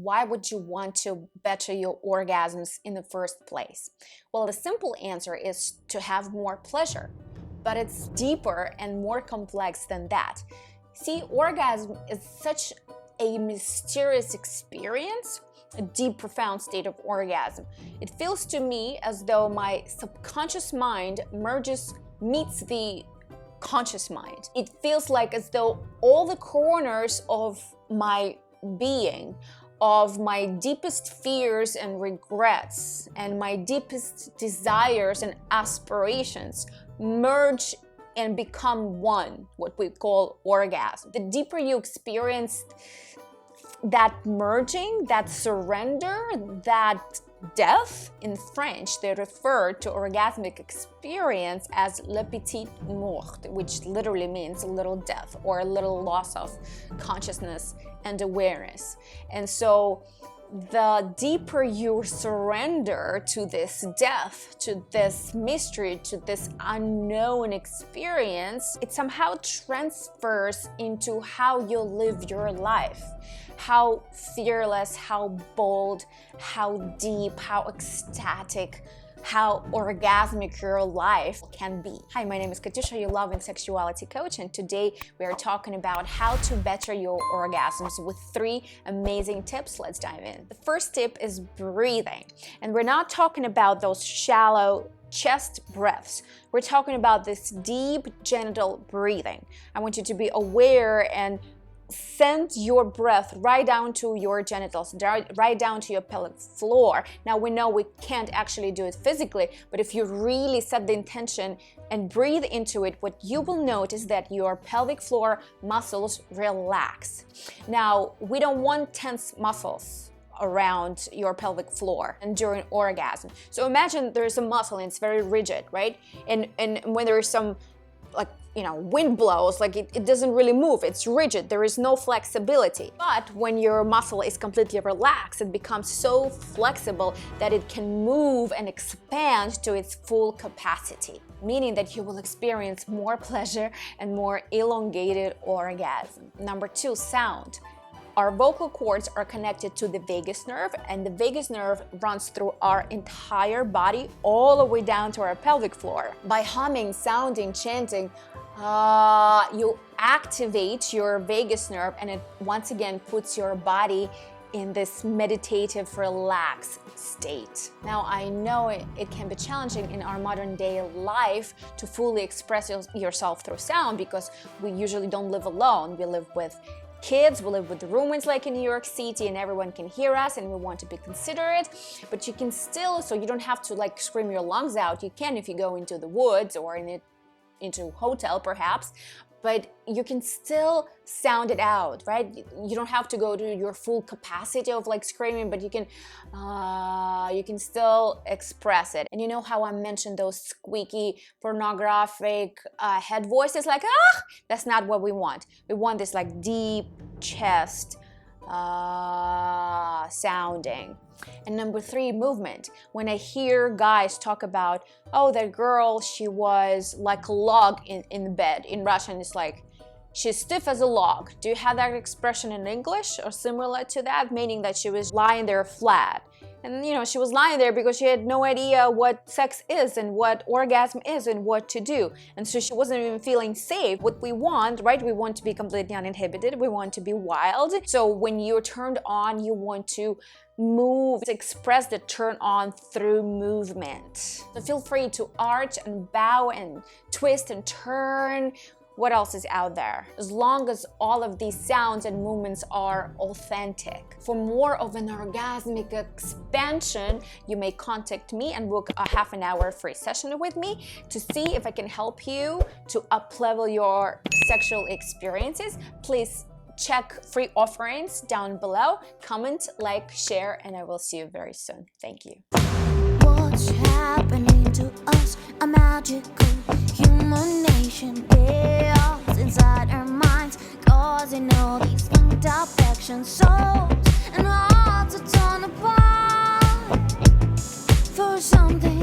why would you want to better your orgasms in the first place? Well, the simple answer is to have more pleasure, but it's deeper and more complex than that. See, orgasm is such a mysterious experience, a deep, profound state of orgasm. It feels to me as though my subconscious mind meets the conscious mind. It feels like as though all the corners of my being, of my deepest fears and regrets, and my deepest desires and aspirations merge and become one, what we call orgasm. The deeper you experience that merging, that surrender, that death, in French they refer to orgasmic experience as le petit mort, which literally means a little death or a little loss of consciousness and awareness. And so the deeper you surrender to this death, to this mystery, to this unknown experience, it somehow transfers into how you live your life. How fearless, how bold, how deep, how ecstatic, how orgasmic your life can be. Hi, my name is Katyusha, your love and sexuality coach, and today we are talking about how to better your orgasms with 3 amazing tips. Let's dive in. The first tip is breathing, and we're not talking about those shallow chest breaths. We're talking about this deep genital breathing. I want you to be aware and send your breath right down to your genitals, right down to your pelvic floor. Now, we know we can't actually do it physically, but if you really set the intention and breathe into it, what you will notice that your pelvic floor muscles relax. Now, we don't want tense muscles around your pelvic floor and during orgasm. So imagine there's a muscle and it's very rigid, right? And when there's some wind blows, it doesn't really move, it's rigid, there is no flexibility. But when your muscle is completely relaxed, it becomes so flexible that it can move and expand to its full capacity, meaning that you will experience more pleasure and more elongated orgasm. Number 2, sound. Our vocal cords are connected to the vagus nerve, and the vagus nerve runs through our entire body all the way down to our pelvic floor. By humming, sounding, chanting, you activate your vagus nerve, and it once again puts your body in this meditative, relaxed state. Now, I know it can be challenging in our modern day life to fully express yourself through sound, because we usually don't live alone. We live with kids, we live with the roommates like in New York City, and everyone can hear us, and we want to be considerate. But you can still, so you don't have to scream your lungs out. You can if you go into the woods or into a hotel perhaps, but you can still sound it out, right? You don't have to go to your full capacity of screaming, but you can still express it. And you know how I mentioned those squeaky, pornographic head voices, that's not what we want. We want this deep chest sounding. And number 3, movement. When I hear guys talk about, oh, that girl, she was like a log in the bed. In Russian, it's she's stiff as a log. Do you have that expression in English or similar to that, meaning that she was lying there flat? And she was lying there because she had no idea what sex is and what orgasm is and what to do. And so she wasn't even feeling safe. What we want, right? We want to be completely uninhibited. We want to be wild. So when you're turned on, you want to move, to express the turn on through movement. So feel free to arch and bow and twist and turn. What else is out there? As long as all of these sounds and movements are authentic. For more of an orgasmic expansion, you may contact me and book a half-an-hour free session with me to see if I can help you to up-level your sexual experiences. Please check free offerings down below, comment, share, and I will see you very soon. Thank you. What's happening to us? A magical human nation, chaos inside our minds, causing all these imperfections, souls and hearts are torn apart for something